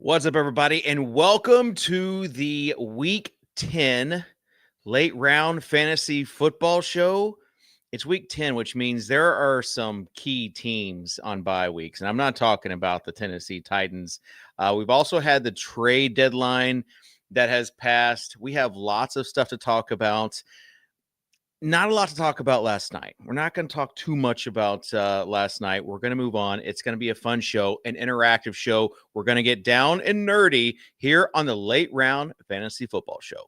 What's up, everybody, and welcome to the Week 10 late round fantasy football show. It's Week 10, which means there are some key teams on bye weeks, and I'm not talking about the Tennessee Titans. We've also had the trade deadline that has passed. We have lots of stuff to talk about. Not a lot to talk about last night. We're not going to talk too much about last night. We're going to move on. It's going to be a fun show, an interactive show. We're going to get down and nerdy here on the Late Round Fantasy Football Show.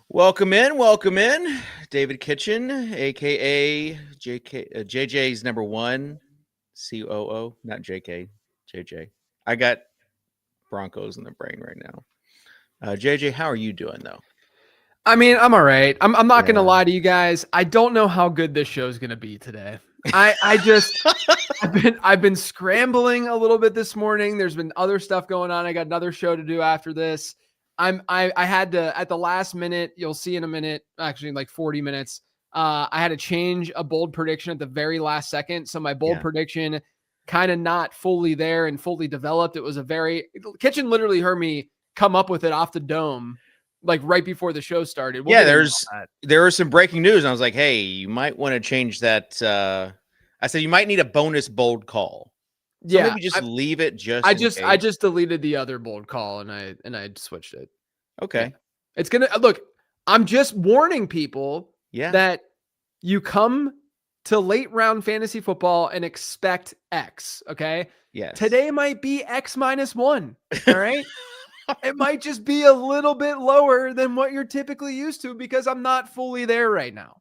Welcome in, David Kitchen, aka JJ's number one COO, not JK, JJ. I got Broncos in the brain right now. JJ, how are you doing though? I mean, I'm all right. I'm not gonna lie to you guys. I don't know how good this show is gonna be today. I've been scrambling a little bit this morning. There's been other stuff going on. I got another show to do after this. I had to, at the last minute, you'll see in a minute, actually like 40 minutes. I had to change a bold prediction at the very last second. So my bold prediction kind of not fully there and fully developed. It was Kitchen literally heard me come up with it off the dome, like right before the show started. There was some breaking news. And I was like, hey, you might want to change that. I said, you might need a bonus bold call. So maybe just leave it I just deleted the other bold call and I switched it. Okay. Yeah. It's going to look, I'm just warning people that you come to late round fantasy football and expect X. Okay. Yes. Today might be X-1. All right. It might just be a little bit lower than what you're typically used to because I'm not fully there right now.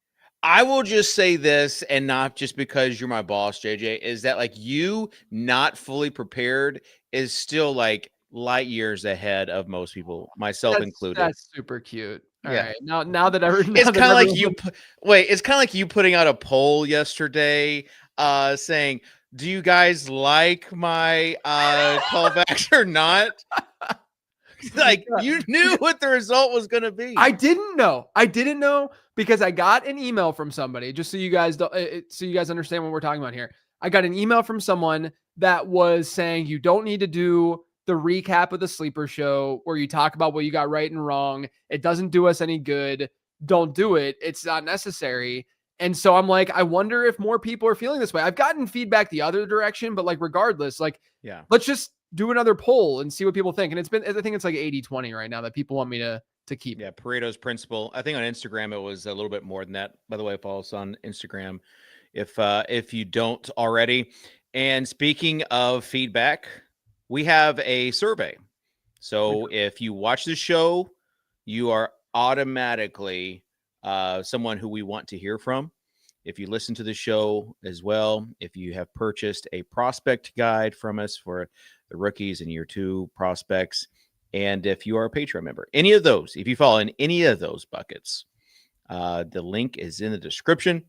I will just say this, and not just because you're my boss, JJ, is that like you not fully prepared is still like light years ahead of most people, myself included. That's super cute. All right. Now that everyone, it's kind of like you it's kind of like you putting out a poll yesterday saying, do you guys like my callbacks or not? Like you knew what the result was going to be. I didn't know because I got an email from somebody, just so you guys understand what we're talking about here. I got an email from someone that was saying you don't need to do the recap of the sleeper show where you talk about what you got right and wrong. It doesn't do us any good. Don't do it. It's not necessary. And so I'm like, I wonder if more people are feeling this way. I've gotten feedback the other direction, but like regardless, like, let's just do another poll and see what people think. And I think it's like 80-20 right now that people want me to keep. Yeah. Pareto's principle. I think on Instagram, it was a little bit more than that. By the way, follow us on Instagram if you don't already. And speaking of feedback, we have a survey. So if you watch the show, you are automatically someone who we want to hear from. If you listen to the show as well, if you have purchased a prospect guide from us for the rookies and year 2 prospects, and if you are a Patreon member, any of those, if you fall in any of those buckets, the link is in the description,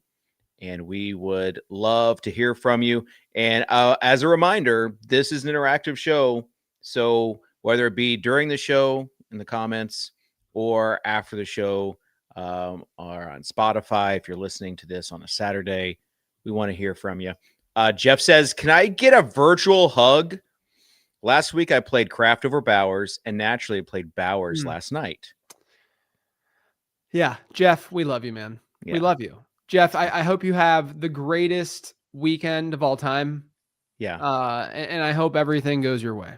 and we would love to hear from you. And as a reminder, this is an interactive show, so whether it be during the show in the comments or after the show, or on Spotify, if you're listening to this on a Saturday, we want to hear from you. Jeff says, can I get a virtual hug? Last week I played Kraft over Bowers, and naturally played Bowers last night. Yeah, Jeff, we love you, man. Yeah. We love you. Jeff, I hope you have the greatest weekend of all time. Yeah. And I hope everything goes your way.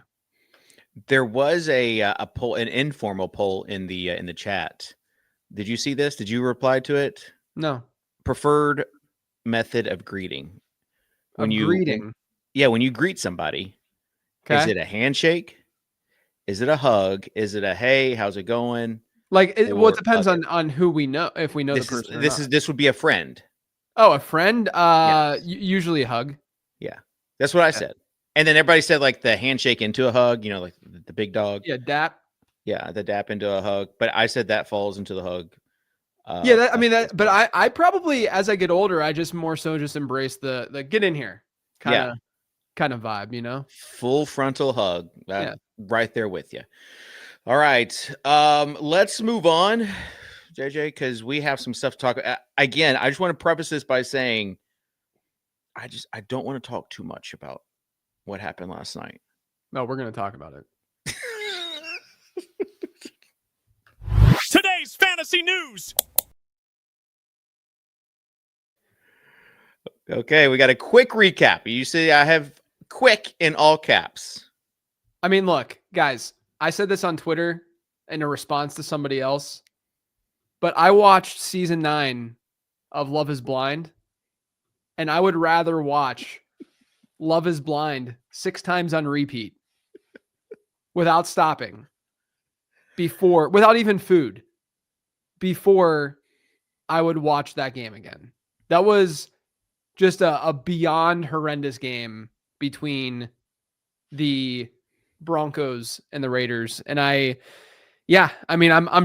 There was a poll, an informal poll in the chat. Did you see this? Did you reply to it? No. Preferred method of greeting. When you greet somebody. Okay. Is it a handshake? Is it a hug? Is it a hey, how's it going? Like it depends on who we know. If we know the person. This would be a friend. Oh, a friend? Yes. Usually a hug. Yeah. That's what I said. And then everybody said like the handshake into a hug, like the big dog. Yeah, dap. Yeah, the dap into a hug. But I said that falls into the hug. But I probably, as I get older, I just more so just embrace the get in here kind of vibe, Full frontal hug. right there with you. All right. Let's move on, JJ, because we have some stuff to talk about. Again, I just want to preface this by saying I don't want to talk too much about what happened last night. No, we're going to talk about it. Today's fantasy news. Okay, we got a quick recap. You see, I have quick in all caps. I mean, look, guys, I said this on Twitter in a response to somebody else, but I watched season 9 of Love is Blind, and I would rather watch Love is Blind 6 times on repeat without stopping without even food, before I would watch that game again. That was just a beyond horrendous game between the Broncos and the Raiders. And I'm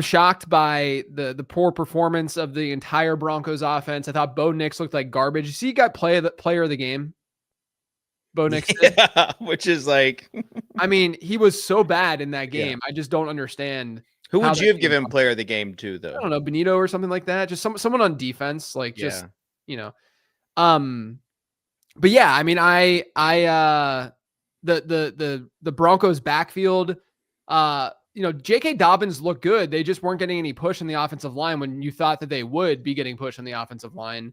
shocked by the poor performance of the entire Broncos offense. I thought Bo Nix looked like garbage. You see, he got player of the game. Bo Nix did. Yeah, which is like, I mean, he was so bad in that game. Yeah. I just don't understand. Who would you have given player of the game to, though? I don't know, Benito or something like that. Just someone on defense, like just, But yeah, I mean, the Broncos backfield, J.K. Dobbins looked good. They just weren't getting any push on the offensive line when you thought that they would be getting push on the offensive line.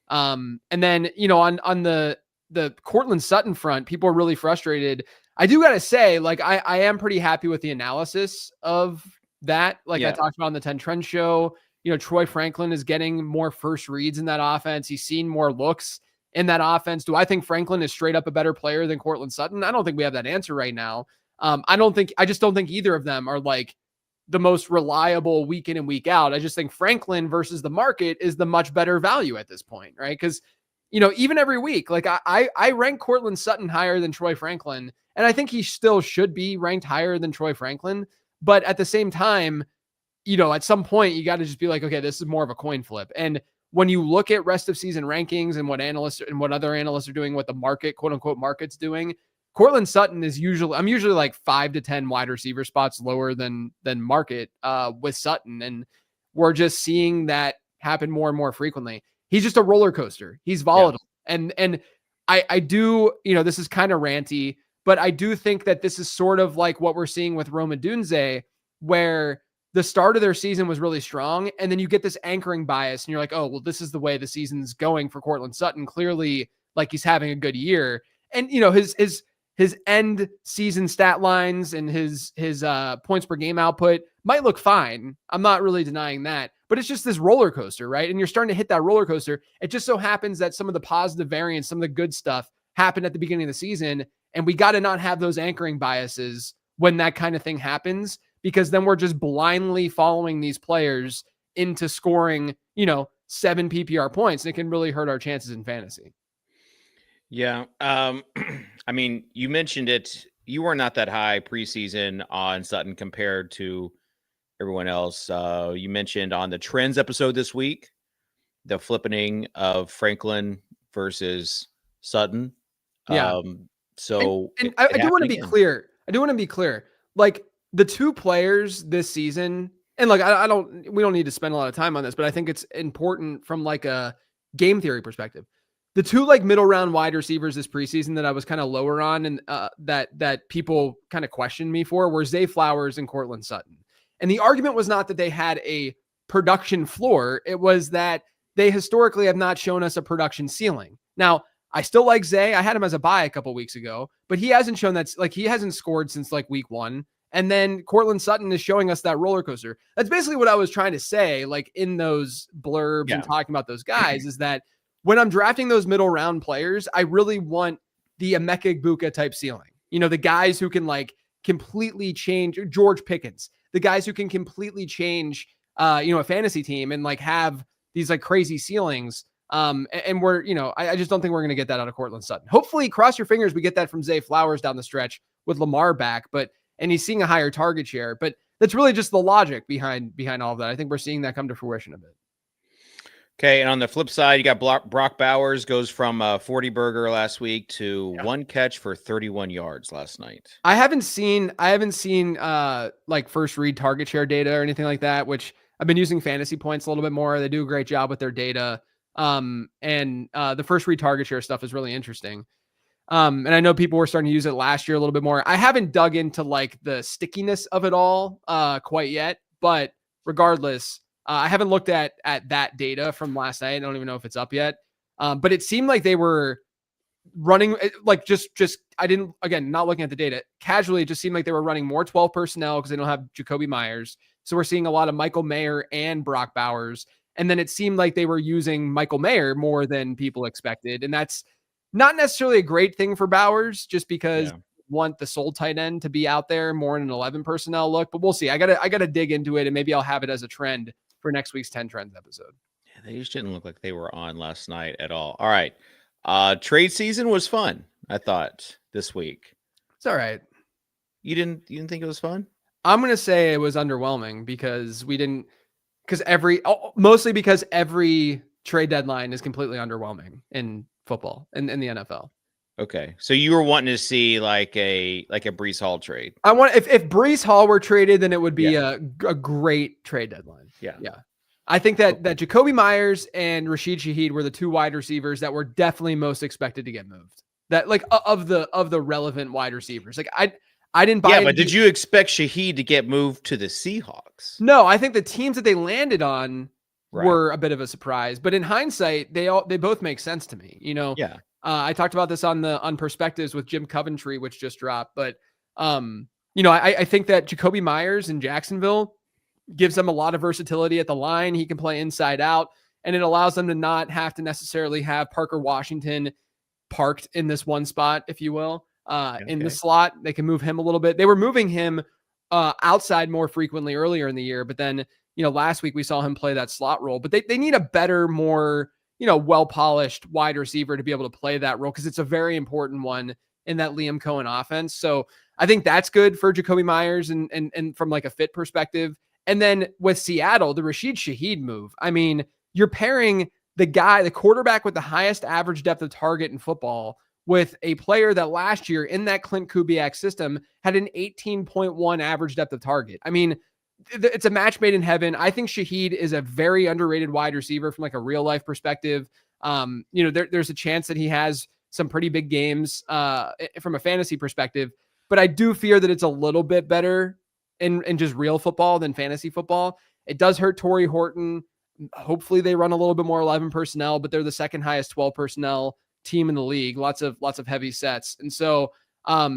And then, on the Courtland Sutton front, people are really frustrated. I do got to say, like, I am pretty happy with the analysis of that. Like I talked about on the 10 Trend show, Troy Franklin is getting more first reads in that offense. He's seen more looks in that offense. Do I think Franklin is straight up a better player than Courtland Sutton? I don't think we have that answer right now. I just don't think either of them are like the most reliable week in and week out. I just think Franklin versus the market is the much better value at this point, right? Because, even every week, like I rank Courtland Sutton higher than Troy Franklin, and I think he still should be ranked higher than Troy Franklin. But at the same time, at some point you got to just be like, okay, this is more of a coin flip. And when you look at rest of season rankings and what analysts and what other analysts are doing, what the market, quote unquote, market's doing, Courtland Sutton is I'm usually like 5 to 10 wide receiver spots lower than market with Sutton. And we're just seeing that happen more and more frequently. He's just a roller coaster. He's volatile. Yeah. And I do, this is kind of ranty, but I do think that this is sort of like what we're seeing with Rome Odunze, where the start of their season was really strong. And then you get this anchoring bias and you're like, oh, well, this is the way the season's going for Courtland Sutton. Clearly, like, he's having a good year. And, his end season stat lines and his points per game output might look fine. I'm not really denying that, but it's just this roller coaster, right? And you're starting to hit that roller coaster. It just so happens that some of the positive variants, some of the good stuff happened at the beginning of the season. And we got to not have those anchoring biases when that kind of thing happens, because then we're just blindly following these players into scoring, 7 PPR points. And it can really hurt our chances in fantasy. Yeah. I mean, you mentioned it. You were not that high preseason on Sutton compared to everyone else. You mentioned on the Trends episode this week, the flipping of Franklin versus Sutton. Yeah. So and I do want to be clear. Like, the two players this season, and like, we don't need to spend a lot of time on this, but I think it's important from like a game theory perspective. The two like middle round wide receivers this preseason that I was kind of lower on and that people kind of questioned me for were Zay Flowers and Courtland Sutton. And the argument was not that they had a production floor. It was that they historically have not shown us a production ceiling. Now, I still like Zay. I had him as a buy a couple weeks ago, but he hasn't shown that, like, he hasn't scored since like week 1. And then Courtland Sutton is showing us that roller coaster. That's basically what I was trying to say, like in those blurbs and talking about those guys, is that when I'm drafting those middle round players, I really want the Emeka Egbuka type ceiling. The guys who can like completely change, George Pickens, the guys who can completely change, a fantasy team and like have these like crazy ceilings. And we're, I just don't think we're going to get that out of Courtland Sutton. Hopefully, cross your fingers, we get that from Zay Flowers down the stretch with Lamar back, and he's seeing a higher target share. But that's really just the logic behind all of that. I think we're seeing that come to fruition a bit. Okay, and on the flip side, you got Brock Bowers goes from 40 burger last week to one catch for 31 yards last night. I haven't seen like first read target share data or anything like that, which I've been using Fantasy Points a little bit more. They do a great job with their data. And the first read target share stuff is really interesting. And I know people were starting to use it last year a little bit more. I haven't dug into like the stickiness of it all quite yet, but regardless, I haven't looked at that data from last night. I don't even know if it's up yet. But it seemed like they were running like just I didn't, again, not looking at the data casually. It just seemed like they were running more 12 personnel because they don't have Jacoby Myers. So we're seeing a lot of Michael Mayer and Brock Bowers. And then it seemed like they were using Michael Mayer more than people expected. And that's not necessarily a great thing for Bowers, just because want the sole tight end to be out there more in an 11 personnel look, but we'll see. I gotta dig into it, and maybe I'll have it as a trend for next week's 10 Trends episode. Yeah, they just didn't look like they were on last night at all. All right. Trade season was fun, I thought, this week. It's all right. You didn't think it was fun? I'm gonna say it was underwhelming mostly because every trade deadline is completely underwhelming in football and in the NFL. Okay, so you were wanting to see like a Breece Hall trade. I want if Breece Hall were traded, then it would be a great trade deadline. Yeah. I think that Jacoby Myers and Rashid Shaheed were the two wide receivers that were definitely most expected to get moved. That like of the relevant wide receivers. Like I didn't buy. Yeah, but did you expect Shaheed to get moved to the Seahawks? No, I think the teams that they landed on were a bit of a surprise. But in hindsight, they both make sense to me. You know. Yeah. I talked about this on Perspectives with Jim Coventry, which just dropped. But I think that Jacoby Myers in Jacksonville gives them a lot of versatility at the line. He can play inside out, and it allows them to not have to necessarily have Parker Washington parked in this one spot, if you will, in the slot. They can move him a little bit. They were moving him outside more frequently earlier in the year, but then last week we saw him play that slot role. But they need a better, more well-polished wide receiver to be able to play that role, because it's a very important one in that Liam Cohen offense. So I think that's good for Jacoby Myers and from like a fit perspective. And then with Seattle, the Rashid Shaheed move, I mean, you're pairing the quarterback with the highest average depth of target in football with a player that last year in that Clint Kubiak system had an 18.1 average depth of target. I mean, it's a match made in heaven. I think Shaheed is a very underrated wide receiver from like a real life perspective. There's a chance that he has some pretty big games from a fantasy perspective, but I do fear that it's a little bit better in just real football than fantasy football. It does hurt Torrey Horton. Hopefully they run a little bit more 11 personnel, but they're the second highest 12 personnel team in the league. Lots of heavy sets. And so, I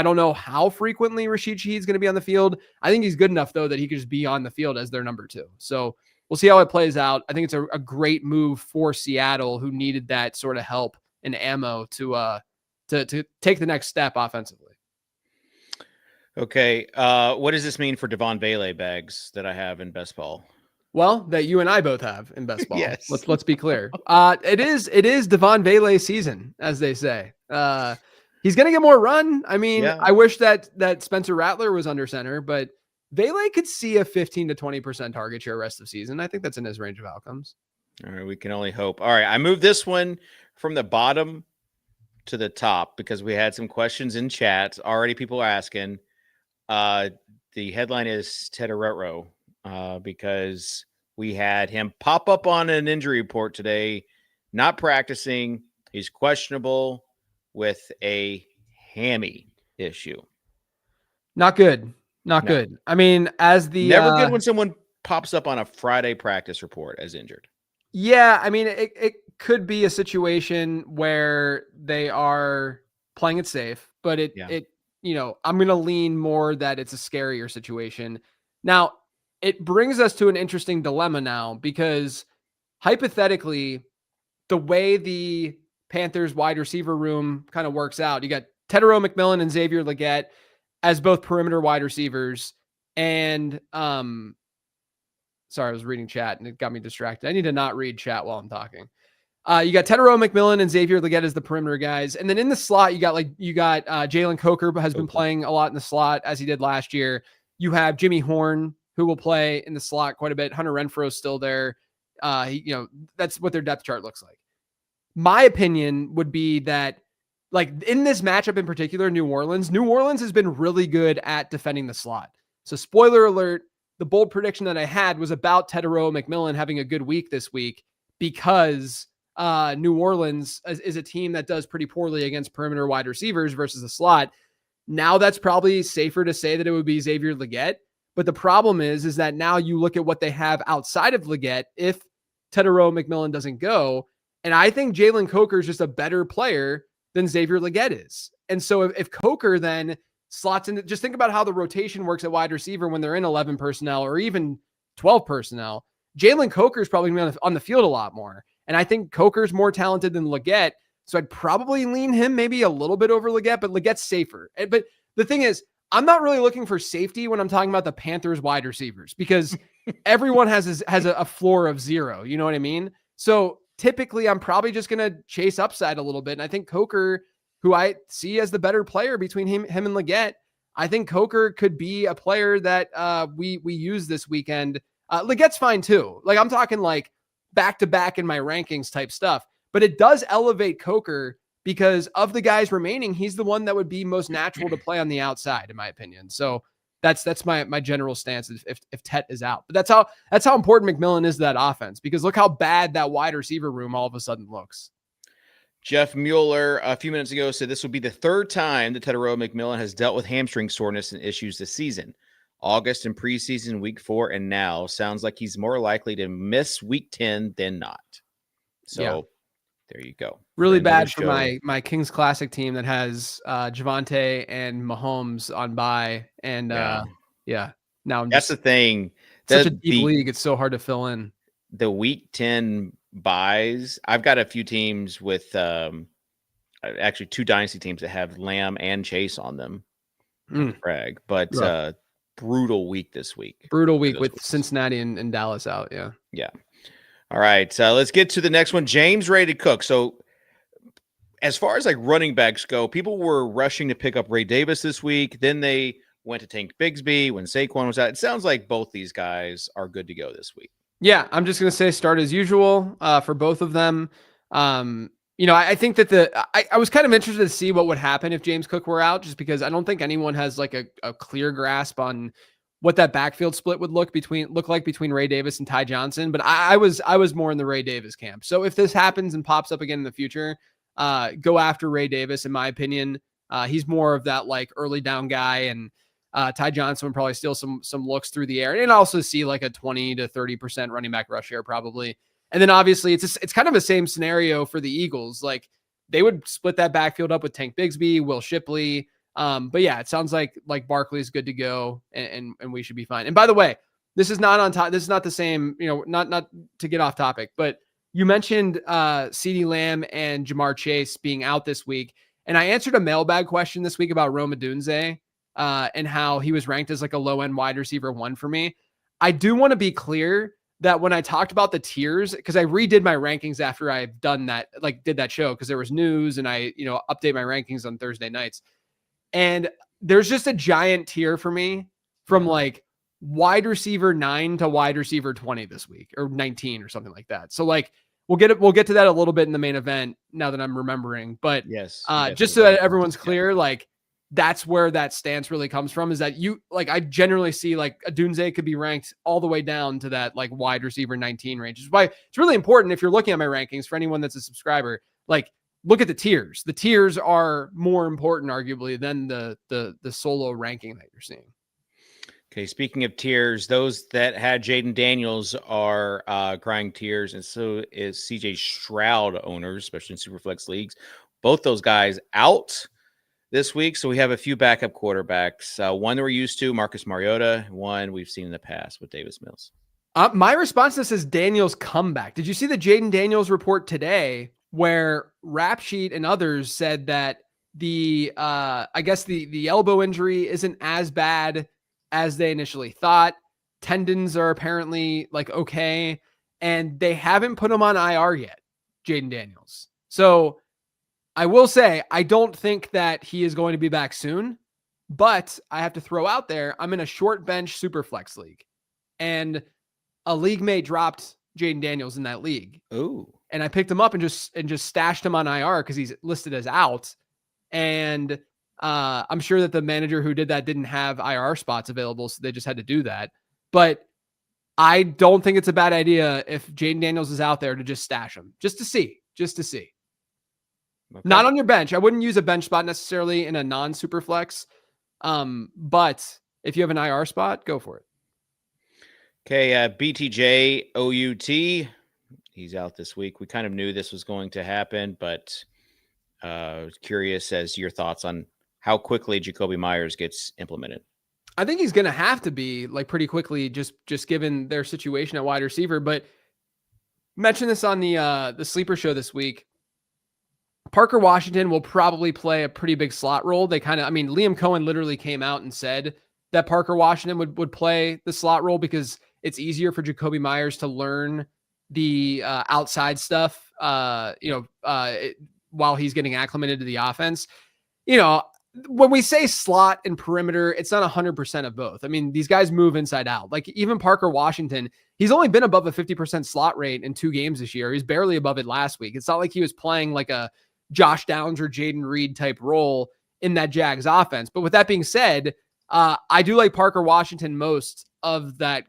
don't know how frequently Rashid Shaheed is going to be on the field. I think he's good enough though that he could just be on the field as their number 2. So we'll see how it plays out. I think it's a great move for Seattle, who needed that sort of help and ammo to take the next step offensively. Okay. What does this mean for Devon Bailey bags that I have in best ball? Well, that you and I both have in best ball. Yes. Let's be clear. It is Devon Bailey season, as they say. He's going to get more run. I mean, I wish that Spencer Rattler was under center, but Bailey could see a 15 to 20% target share rest of season. I think that's in his range of outcomes. All right. We can only hope. All right. I moved this one from the bottom to the top because we had some questions in chat. Already people are asking. The headline is Tedorotro because we had him pop up on an injury report today, not practicing. He's questionable with a hammy issue. Not good. Not good. I mean, as the never good when someone pops up on a Friday practice report as injured. Yeah, I mean, it could be a situation where they are playing it safe, but I'm going to lean more that it's a scarier situation. Now, it brings us to an interesting dilemma now, because hypothetically, the way the Panthers wide receiver room kind of works out, you got Tedero McMillan and Xavier Legette as both perimeter wide receivers. And sorry, I was reading chat and it got me distracted. I need to not read chat while I'm talking. You got Tedero McMillan and Xavier Legette as the perimeter guys. And then in the slot, you got Jalen Coker has been playing a lot in the slot as he did last year. You have Jimmy Horn, who will play in the slot quite a bit. Hunter Renfrow is still there. That's what their depth chart looks like. My opinion would be that, like, in this matchup in particular, New Orleans has been really good at defending the slot. So spoiler alert, the bold prediction that I had was about Teterow McMillan having a good week this week because New Orleans is a team that does pretty poorly against perimeter wide receivers versus the slot. Now that's probably safer to say that it would be Xavier Legette. But the problem is that now you look at what they have outside of Legette if Teterow McMillan doesn't go. And I think Jalen Coker is just a better player than Xavier Legette is. And so if Coker then slots in, just think about how the rotation works at wide receiver when they're in 11 personnel or even 12 personnel. Jalen Coker is probably going to be on the field a lot more. And I think Coker's more talented than Legette. So I'd probably lean him maybe a little bit over Legette, but Legette's safer. But the thing is, I'm not really looking for safety when I'm talking about the Panthers wide receivers because everyone has a floor of 0. You know what I mean? So typically I'm probably just going to chase upside a little bit. And I think Coker, who I see as the better player between him and Legette, I think Coker could be a player that we use this weekend. Legette's fine too. Like I'm talking like back-to-back in my rankings type stuff, but it does elevate Coker because of the guys remaining. He's the one that would be most natural to play on the outside, in my opinion. So that's my general stance if Tet is out. But that's how important McMillan is to that offense, because look how bad that wide receiver room all of a sudden looks. Jeff Mueller a few minutes ago said this will be the third time that Teterow McMillan has dealt with hamstring soreness and issues this season. August and preseason, week 4, and now sounds like he's more likely to miss week 10 than not. So yeah. There you go. Really bad for my Kings Classic team that has Javonte and Mahomes on bye. And now that's the thing. Such a deep league. It's so hard to fill in. The week 10 buys. I've got a few teams with actually 2 dynasty teams that have Lamb and Chase on them. Brag, but brutal week this week. Brutal week with Cincinnati and Dallas out. Yeah. Yeah. All right, let's get to the next one. James ready to cook. So as far as like running backs go, people were rushing to pick up Ray Davis this week. Then they went to Tank Bigsby when Saquon was out. It sounds like both these guys are good to go this week. Yeah, I'm just going to say start as usual for both of them. I think that I was kind of interested to see what would happen if James Cook were out, just because I don't think anyone has like a clear grasp on what that backfield split would look like between Ray Davis and Ty Johnson. But I was more in the Ray Davis camp. So if this happens and pops up again in the future, go after Ray Davis. In my opinion, he's more of that like early down guy, and Ty Johnson would probably steal some looks through the air, and also see like a 20 to 30% running back rush share probably. And then obviously it's kind of the same scenario for the Eagles. Like they would split that backfield up with Tank Bigsby, Will Shipley. But yeah, it sounds like Barkley's good to go and we should be fine. And by the way, this is not on top. This is not the same, not to get off topic, but you mentioned CeeDee Lamb and Jamar Chase being out this week. And I answered a mailbag question this week about Rome Odunze and how he was ranked as like a low end wide receiver 1 for me. I do want to be clear that when I talked about the tiers, because I redid my rankings after I've done that, like did that show, because there was news and I, update my rankings on Thursday nights. And there's just a giant tier for me from like wide receiver 9 to wide receiver 20 this week, or 19 or something like that. So like we'll get to that a little bit in the main event now that I'm remembering. But yes, just so that everyone's clear, like that's where that stance really comes from, is that I generally see like Odunze could be ranked all the way down to that like wide receiver 19 range, which is why it's really important if you're looking at my rankings for anyone that's a subscriber, like look at the tiers. The tiers are more important, arguably, than the solo ranking that you're seeing. Okay, speaking of tiers, those that had Jaden Daniels are crying tears, and so is CJ Stroud owners, especially in Superflex leagues. Both those guys out this week, so we have a few backup quarterbacks. One that we're used to, Marcus Mariota. One we've seen in the past with Davis Mills. My response to this is Daniels' comeback. Did you see the Jaden Daniels report today, where Rap Sheet and others said that the elbow injury isn't as bad as they initially thought. Tendons are apparently like okay, and they haven't put him on IR yet, Jaden Daniels. So I will say I don't think that he is going to be back soon, but I have to throw out there, I'm in a short bench super flex league, and a league mate dropped Jaden Daniels in that league. Ooh. And I picked him up and just stashed him on IR because he's listed as out. And I'm sure that the manager who did that didn't have IR spots available, so they just had to do that. But I don't think it's a bad idea if Jaden Daniels is out there to just stash him, just to see. Okay. Not on your bench. I wouldn't use a bench spot necessarily in a non-super flex. But if you have an IR spot, go for it. Okay, BTJ OUT. He's out this week. We kind of knew this was going to happen, but curious as your thoughts on how quickly Jacoby Myers gets implemented. I think he's going to have to be like pretty quickly, just given their situation at wide receiver. But mentioned this on the sleeper show this week. Parker Washington will probably play a pretty big slot role. Liam Cohen literally came out and said that Parker Washington would play the slot role because it's easier for Jacoby Myers to learn the outside stuff, while he's getting acclimated to the offense. When we say slot and perimeter, it's not 100% of both. I mean, these guys move inside out. Like even Parker Washington, he's only been above a 50% slot rate in 2 games this year. He's barely above it last week. It's not like he was playing like a Josh Downs or Jaden Reed type role in that Jags offense. But with that being said, I do like Parker Washington most of that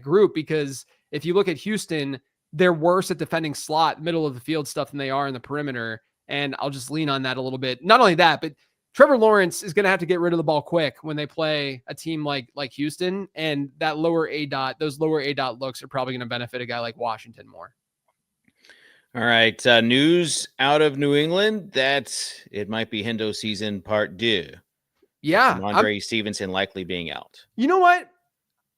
group, because if you look at Houston, they're worse at defending slot, middle of the field stuff than they are in the perimeter. And I'll just lean on that a little bit. Not only that, but Trevor Lawrence is going to have to get rid of the ball quick when they play a team like Houston, and those lower A dot looks are probably going to benefit a guy like Washington more. All right. News out of New England that it might be Hendo season part 2. Yeah. Andre Stevenson likely being out. You know what?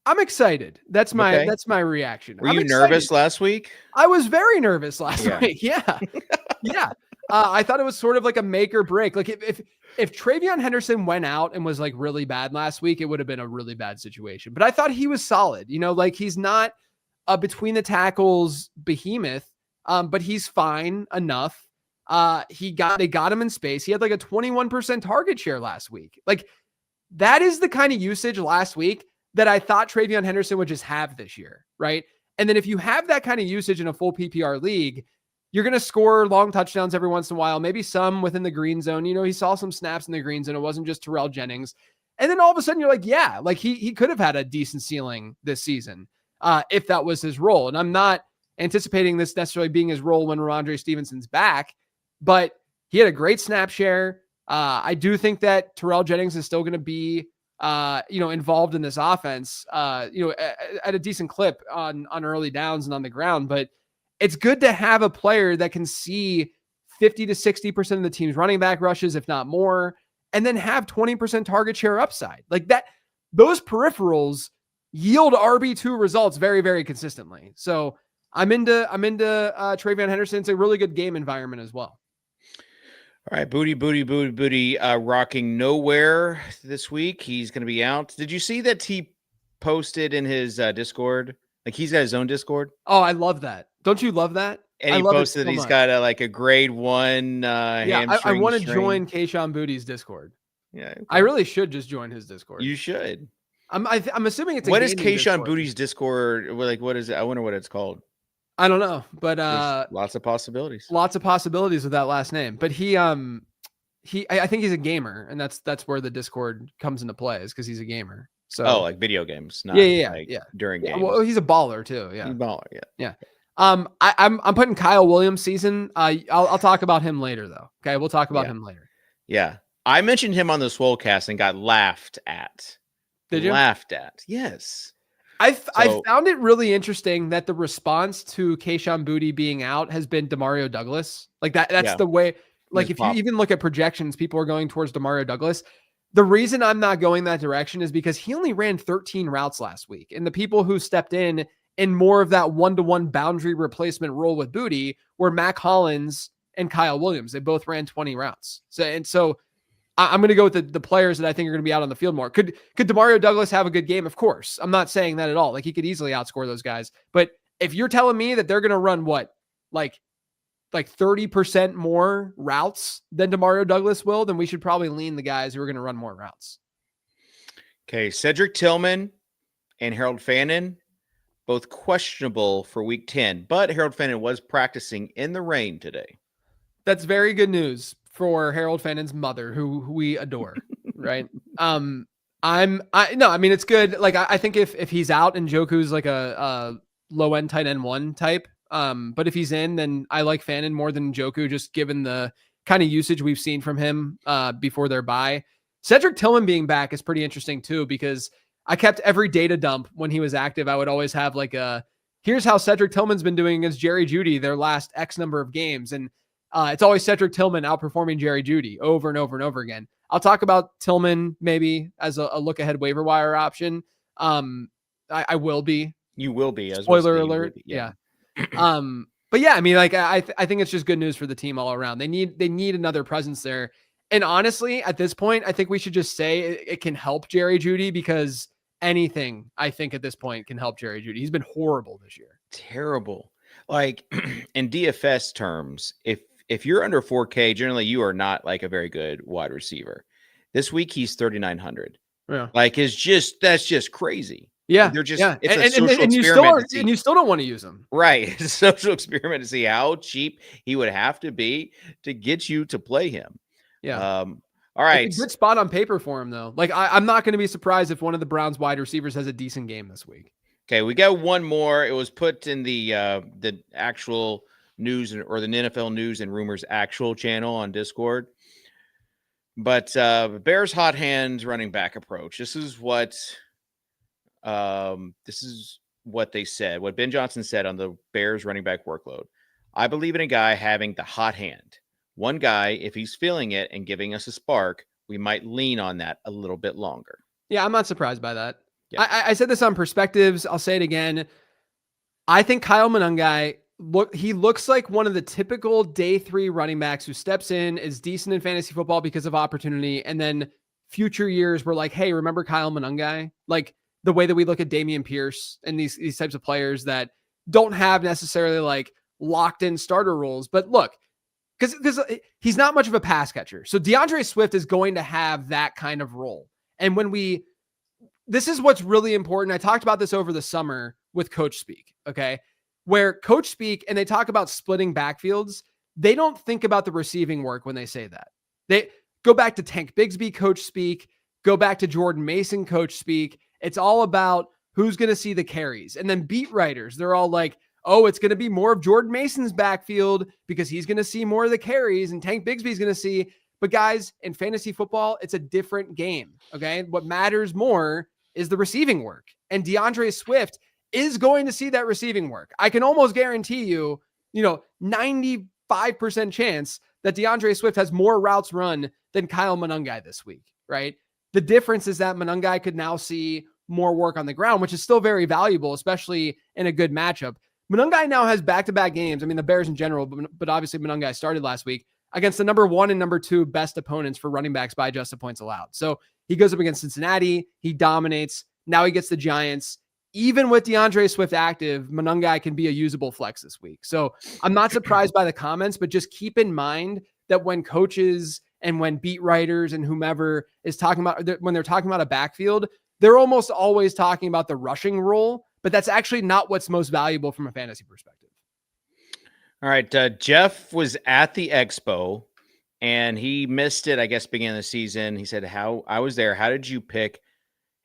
I'm excited. That's my reaction. Were you nervous last week? I was very nervous last week. Yeah. Yeah. I thought it was sort of like a make or break. Like if Travion Henderson went out and was like really bad last week, it would have been a really bad situation. But I thought he was solid. He's not a between the tackles behemoth, but he's fine enough. They got him in space. He had like a 21% target share last week. Like that is the kind of usage last week that I thought Travion Henderson would just have this year, right? And then if you have that kind of usage in a full PPR league, you're going to score long touchdowns every once in a while, maybe some within the green zone. He saw some snaps in the green zone. It wasn't just Terrell Jennings. And then all of a sudden you're like, yeah, like he could have had a decent ceiling this season if that was his role. And I'm not anticipating this necessarily being his role when Ramondre Stevenson's back, but he had a great snap share. I do think that Terrell Jennings is still going to be involved in this offense, at a decent clip on early downs and on the ground. But it's good to have a player that can see 50 to 60% of the team's running back rushes, if not more, and then have 20% target share upside like that. Those peripherals yield RB2 results very, very consistently. So I'm into Travion Henderson. It's a really good game environment as well. All right, Booty, rocking nowhere this week. He's going to be out. Did you see that he posted in his Discord? Like he's got his own Discord. Oh, I love that. Don't you love that? And he posted that he's got a grade 1 hamstring. I want to join Kayshon Booty's Discord. Yeah, okay. I really should just join his Discord. You should. I'm assuming it's what is Kayshon Booty's Discord? Like, what is it? I wonder what it's called. I don't know, but there's lots of possibilities. Lots of possibilities with that last name. But I think he's a gamer, and that's where the Discord comes into play, is because he's a gamer. So like video games, not during games. Well, he's a baller too. Yeah, he's a baller. Yeah. I'm putting Kyle Williams season. I'll talk about him later though. Okay, we'll talk about him later. Yeah, I mentioned him on the Swolecast and got laughed at. Did you? Laughed at? Yes. I found it really interesting that the response to Kayshon Booty being out has been Demario Douglas. Like that's the way. Like if you even look at projections, people are going towards Demario Douglas. The reason I'm not going that direction is because he only ran 13 routes last week. And the people who stepped in more of that one-to-one boundary replacement role with Booty were Mac Hollins and Kyle Williams. They both ran 20 routes. So I'm going to go with the players that I think are going to be out on the field more. Could Demario Douglas have a good game? Of course. I'm not saying that at all. Like he could easily outscore those guys. But if you're telling me that they're going to run what, like 30% more routes than Demario Douglas will, then we should probably lean the guys who are going to run more routes. Okay. Cedric Tillman and Harold Fannin both questionable for week 10, but Harold Fannin was practicing in the rain today. That's very good news for Harold Fannin's mother, who we adore, right? I mean, it's good. Like, I think if he's out and Njoku's like a low end tight end 1 type, but if he's in, then I like Fannin more than Njoku, just given the kind of usage we've seen from him before their bye. Cedric Tillman being back is pretty interesting too, because I kept every data dump when he was active. I would always have like here's how Cedric Tillman's been doing against Jerry Jeudy their last X number of games. And it's always Cedric Tillman outperforming Jerry Jeudy over and over and over again. I'll talk about Tillman maybe as a look ahead waiver wire option. I will be. You will be. Spoiler alert. Yeah. But yeah, I mean, like I think it's just good news for the team all around. They need another presence there. And honestly, at this point, I think we should just say it can help Jerry Jeudy, because anything I think at this point can help Jerry Jeudy. He's been horrible this year. Terrible. Like in DFS terms, if you're under 4K, generally you are not like a very good wide receiver. This week he's 3,900. Yeah. Like that's just crazy. Yeah. They're just, yeah. it's a and, social and experiment. you still don't want to use them. Right. It's a social experiment to see how cheap he would have to be to get you to play him. Yeah. All right. It's a good spot on paper for him though. Like I'm not going to be surprised if one of the Browns wide receivers has a decent game this week. Okay, we got one more. It was put in the actual news or the NFL news and rumors actual channel on Discord. But Bears hot hand running back approach. This is what they said. What Ben Johnson said on the Bears running back workload. I believe in a guy having the hot hand. One guy, if he's feeling it and giving us a spark, we might lean on that a little bit longer. Yeah, I'm not surprised by that. Yeah. I said this on Perspectives. I'll say it again. I think Kyle Monangai, he looks like one of the typical day 3 running backs who steps in, is decent in fantasy football because of opportunity. And then future years we're like, hey, remember Kyle Monangai? Like the way that we look at Dameon Pierce and these types of players that don't have necessarily like locked in starter roles. But look, because he's not much of a pass catcher. So DeAndre Swift is going to have that kind of role. And this is what's really important. I talked about this over the summer with Coach Speak, okay? Where Coach Speak, and they talk about splitting backfields, they don't think about the receiving work when they say that. They go back to Tank Bigsby, Coach Speak, go back to Jordan Mason, Coach Speak. It's all about who's going to see the carries. And then beat writers, they're all like, oh, it's going to be more of Jordan Mason's backfield because he's going to see more of the carries and Tank Bigsby's going to see. But guys, in fantasy football, it's a different game, okay? What matters more is the receiving work. And DeAndre Swift is going to see that receiving work. I can almost guarantee you, 95% chance that DeAndre Swift has more routes run than Kyle Monangai this week, right? The difference is that Monangai could now see more work on the ground, which is still very valuable, especially in a good matchup. Monangai now has back-to-back games. I mean, the Bears in general, but obviously Monangai started last week against the number 1 and number 2 best opponents for running backs by adjusted points allowed. So he goes up against Cincinnati. He dominates. Now he gets the Giants. Even with DeAndre Swift active, Monangai can be a usable flex this week. So I'm not surprised by the comments, but just keep in mind that when coaches and when beat writers and whomever is talking about, when they're talking about a backfield, they're almost always talking about the rushing role, but that's actually not what's most valuable from a fantasy perspective. All right. Jeff was at the expo and he missed it, I guess, beginning of the season. He said, I was there. How did you pick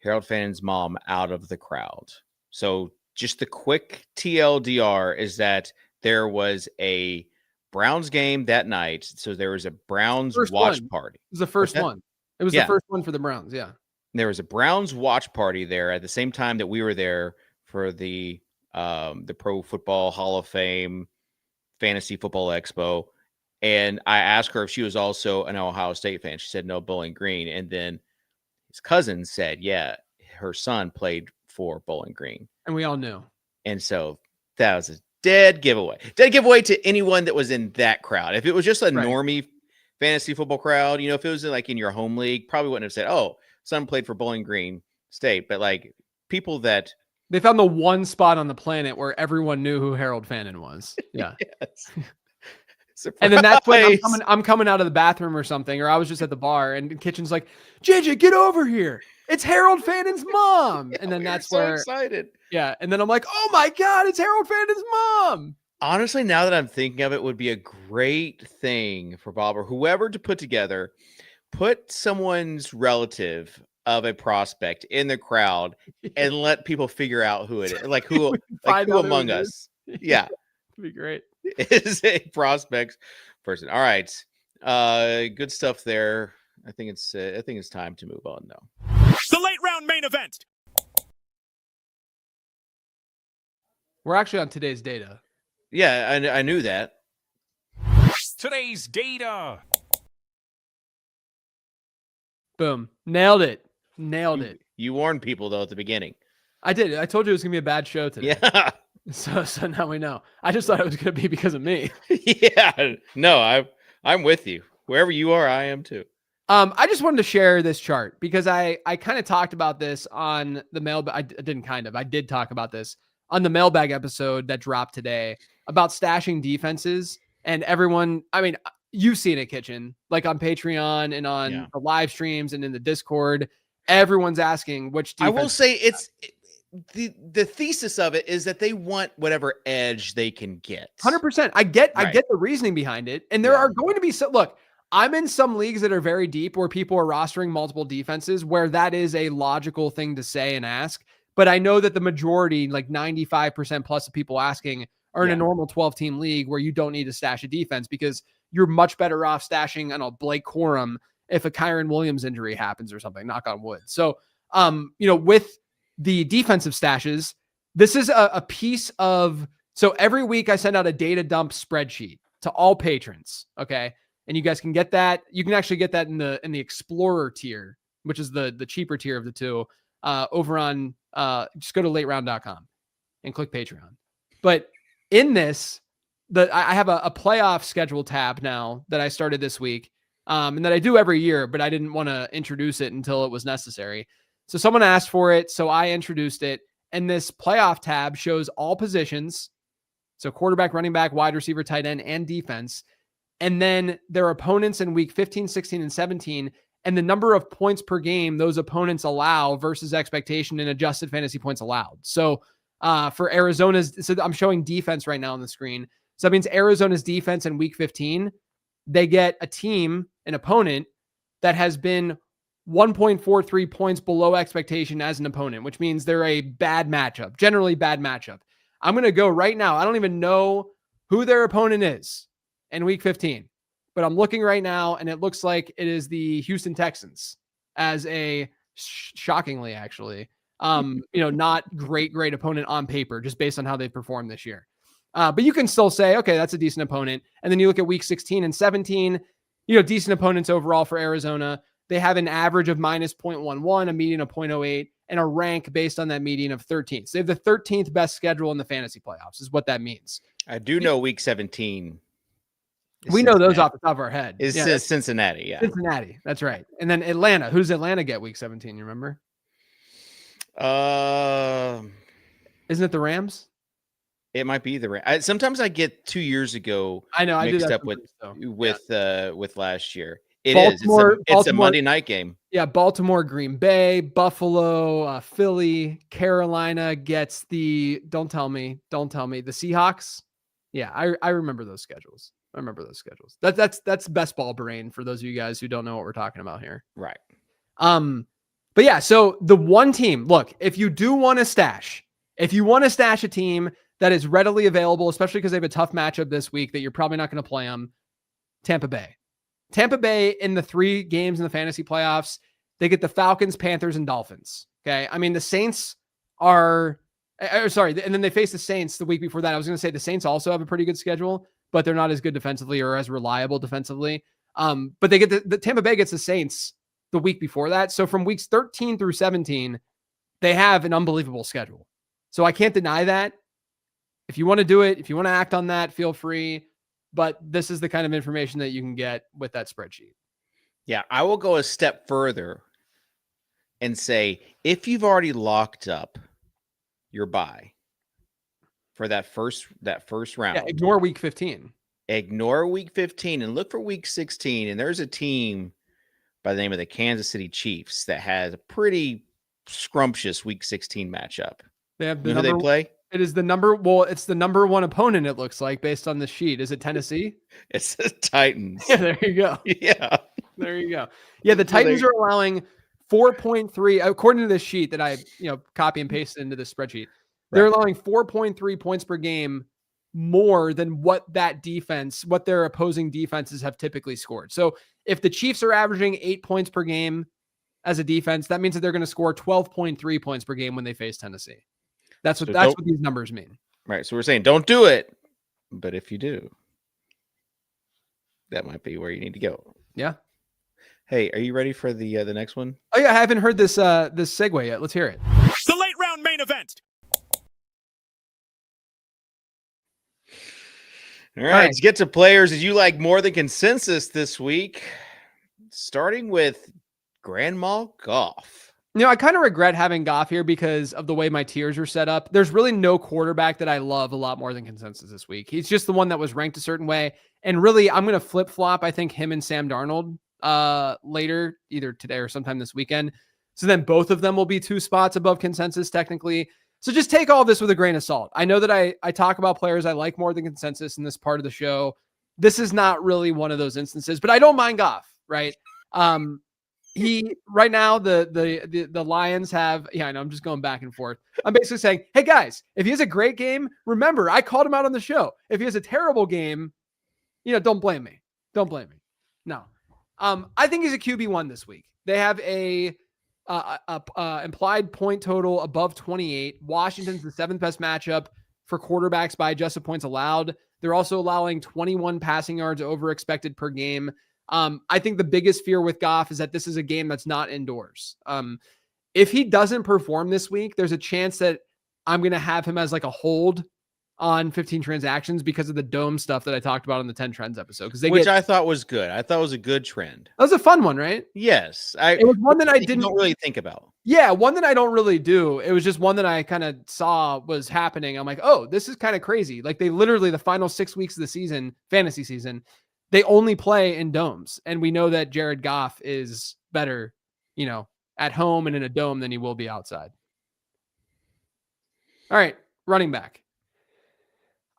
Harold Fannin's mom out of the crowd? So just the quick TLDR is that there was a Browns game that night. So there was a Browns watch party. It was the first one. It was the first one for the Browns. Yeah. There was a Browns watch party there at the same time that we were there for the Pro Football Hall of Fame Fantasy Football Expo. And I asked her if she was also an Ohio State fan. She said no, Bowling Green. And then his cousin said, yeah, her son played for Bowling Green. And we all knew. And so that was a dead giveaway. Dead giveaway to anyone that was in that crowd. If it was just a normie fantasy football crowd, if it was like in your home league, probably wouldn't have said, oh, son played for Bowling Green State. But like people that they found the one spot on the planet where everyone knew who Harold Fannin was. Yeah. Yes. And then that's when I'm coming out of the bathroom or something, or I was just at the bar and Kitchen's like, JJ, get over here. it's Harold Fannon's mom. Yeah, And then we were that's so where, excited. yeah. And then I'm like, oh my God, it's Harold Fannon's mom. Honestly, now that I'm thinking of it, would be a great thing for Bob or whoever to put together. Put someone's relative of a prospect in the crowd and let people figure out who it is. Like We who, can like find who out who among it is. us, yeah, It'd be great. is a prospect person. All right, good stuff there. I think it's time to move on now. The late round main event. We're actually on today's data. Yeah, I knew that. Today's data. Boom. Nailed it. Nailed it. You warned people though at the beginning. I did. I told you it was going to be a bad show today. Yeah. So now we know. I just thought it was going to be because of me. Yeah. No, I'm with you. Wherever you are, I am too. I just wanted to share this chart because I kind of talked about this on the mailbag. I did talk about this on the mailbag episode that dropped today about stashing defenses, and everyone, I mean, you've seen it, Kitchen, like on Patreon and on the live streams and in the Discord, everyone's asking which defense. I will say the thesis of it is that they want whatever edge they can get. 100%. I get the reasoning behind it. And there are going to be look, I'm in some leagues that are very deep where people are rostering multiple defenses where that is a logical thing to say and ask. But I know that the majority, like 95% plus of people asking, are in a normal 12-team league where you don't need to stash a defense because you're much better off stashing, I don't know, Blake Corum if a Kyron Williams injury happens or something, knock on wood. So, with the defensive stashes, this is a piece of, so every week I send out a data dump spreadsheet to all patrons. Okay. And you guys can get that. You can actually get that in the Explorer tier, which is the cheaper tier of the two, over on, just go to lateround.com and click Patreon. But in this, I have a playoff schedule tab now that I started this week, and that I do every year, but I didn't want to introduce it until it was necessary. So someone asked for it, so I introduced it. And this playoff tab shows all positions, so quarterback, running back, wide receiver, tight end, and defense, and then their opponents in week 15, 16, and 17, and the number of points per game those opponents allow versus expectation and adjusted fantasy points allowed. So for Arizona's, so I'm showing defense right now on the screen. So that means Arizona's defense in week 15, they get a team, an opponent that has been 1.43 points below expectation as an opponent, which means they're a bad matchup, generally bad matchup. I'm going to go right now. I don't even know who their opponent is in week 15, but I'm looking right now and it looks like it is the Houston Texans as a shockingly, actually, not great opponent on paper, just based on how they've performed this year. But you can still say, okay, that's a decent opponent. And then you look at week 16 and 17, decent opponents overall for Arizona. They have an average of minus 0.11, a median of 0.08, and a rank based on that median of 13. So they have the 13th best schedule in the fantasy playoffs is what that means. I do know week 17. We know those off the top of our head. Is Cincinnati, yeah. Cincinnati, that's right. And then Atlanta. Who does Atlanta get week 17? You remember? Isn't it the Rams? It might be the Rams. Sometimes I get 2 years ago. I know. Mixed I do up with last year. It Baltimore, is. It's a Monday night game. Yeah, Baltimore, Green Bay, Buffalo, Philly, Carolina gets the. Don't tell me. The Seahawks. Yeah, I remember those schedules. That's best ball brain for those of you guys who don't know what we're talking about here. Right. But yeah, so the one team, look, if you want to stash a team that is readily available, especially because they have a tough matchup this week that you're probably not going to play them, Tampa Bay in the 3 games in the fantasy playoffs, they get the Falcons, Panthers, and Dolphins. Okay. I mean, the Saints and then they face the Saints the week before that. I was going to say the Saints also have a pretty good schedule, but they're not as good defensively or as reliable defensively. But they get the Tampa Bay gets the Saints the week before that. So from weeks 13 through 17, they have an unbelievable schedule. So I can't deny that. If you want to do it, if you want to act on that, feel free. But this is the kind of information that you can get with that spreadsheet. Yeah, I will go a step further and say, if you've already locked up your bye for that first round, ignore week 15. Ignore week 15 and look for week 16. And there's a team by the name of the Kansas City Chiefs that has a pretty scrumptious Week 16 matchup. They have the You know who number. they play? It is the number. Well, it's the number one opponent. It looks like based on the sheet. Is it Tennessee? It's the Titans. Yeah, there you go. Yeah. There you go. Yeah, the Titans are allowing 4.3 according to this sheet that I copy and paste into the spreadsheet. They're allowing 4.3 points per game more than what their opposing defenses have typically scored. So if the Chiefs are averaging 8 points per game as a defense, that means that they're going to score 12.3 points per game when they face Tennessee. That's what these numbers mean. Right. So we're saying don't do it, but if you do, that might be where you need to go. Yeah. Hey, are you ready for the next one? Oh yeah, I haven't heard this segue yet. Let's hear it. The late round main event. All right, let's get to players that you like more than consensus this week. Starting with Grandma Goff. I kind of regret having Goff here because of the way my tiers are set up. There's really no quarterback that I love a lot more than consensus this week. He's just the one that was ranked a certain way. And really, I'm going to flip-flop, I think, him and Sam Darnold later, either today or sometime this weekend. So then both of them will be 2 spots above consensus, technically. So just take all this with a grain of salt. I know that I talk about players I like more than consensus in this part of the show. This is not really one of those instances, but I don't mind Goff, right? He right now the Lions have, I know I'm just going back and forth. I'm basically saying, hey guys, if he has a great game, remember I called him out on the show. If he has a terrible game, don't blame me. Don't blame me. No. I think he's a QB1 this week. They have a implied point total above 28. Washington's the 7th best matchup for quarterbacks by adjusted points allowed. They're also allowing 21 passing yards over expected per game. I think the biggest fear with Goff is that this is a game that's not indoors. If he doesn't perform this week, there's a chance that I'm going to have him as like a hold on 15 transactions because of the dome stuff that I talked about in the 10 trends episode. Which I thought was good. I thought it was a good trend. That was a fun one, right? Yes. It was one that I didn't really think about. Yeah, one that I don't really do. It was just one that I kind of saw was happening. I'm like, oh, this is kind of crazy. Like they literally, the final 6 weeks of the season, fantasy season, they only play in domes. And we know that Jared Goff is better, at home and in a dome than he will be outside. All right, running back.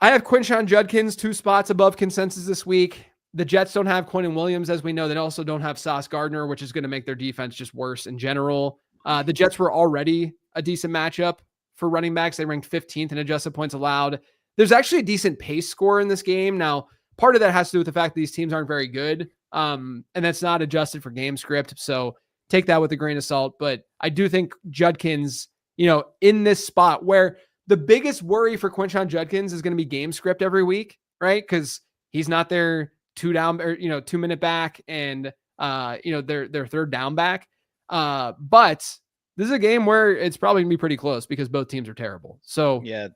I have Quinshon Judkins 2 spots above consensus this week. The Jets don't have Quinnen Williams, as we know. They also don't have Sauce Gardner, which is going to make their defense just worse in general. The Jets were already a decent matchup for running backs. They ranked 15th in adjusted points allowed. There's actually a decent pace score in this game. Now, part of that has to do with the fact that these teams aren't very good, and that's not adjusted for game script. So take that with a grain of salt. But I do think Judkins, in this spot where the biggest worry for Quinshon Judkins is going to be game script every week, right? Because he's not their 2 down or 2 minute back and their 3rd down back. But this is a game where it's probably gonna be pretty close because both teams are terrible. So yeah,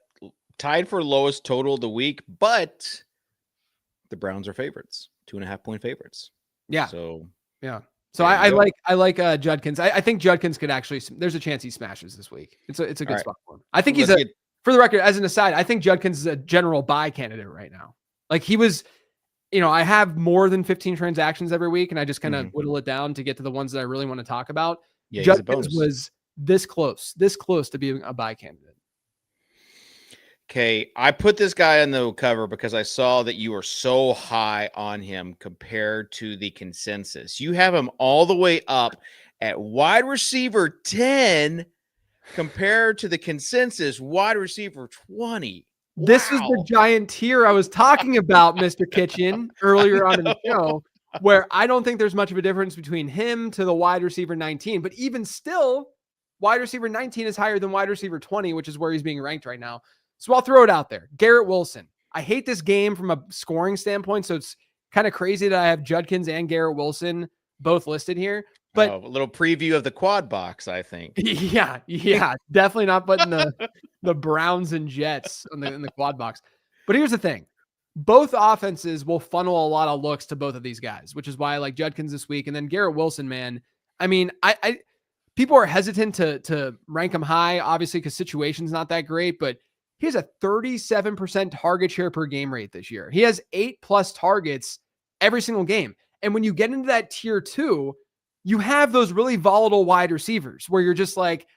tied for lowest total of the week, but the Browns are favorites, 2.5 point favorites. Yeah. So yeah. So I like Judkins. I think Judkins could actually. There's a chance he smashes this week. It's a good spot for him. I think for the record, as an aside, I think Judkins is a general buy candidate right now. Like he was, I have more than 15 transactions every week, and I just kind of whittle it down to get to the ones that I really want to talk about. Yeah, Judkins was this close to being a buy candidate. Okay, I put this guy on the cover because I saw that you were so high on him compared to the consensus. You have him all the way up at wide receiver 10 compared to the consensus wide receiver 20. This is the giant tier I was talking about, Mr. Kitchen, earlier on in the show, where I don't think there's much of a difference between him to the wide receiver 19. But even still, wide receiver 19 is higher than wide receiver 20, which is where he's being ranked right now. So I'll throw it out there. Garrett Wilson. I hate this game from a scoring standpoint, so it's kind of crazy that I have Judkins and Garrett Wilson both listed here. But a little preview of the quad box, I think. Yeah, definitely not putting the Browns and Jets in the quad box. But here's the thing. Both offenses will funnel a lot of looks to both of these guys, which is why I like Judkins this week. And then Garrett Wilson, man. I mean, I people are hesitant to rank him high, obviously, because situation's not that great, but he has a 37% target share per game rate this year. He has 8+ targets every single game. And when you get into that tier 2, you have those really volatile wide receivers where you're just like,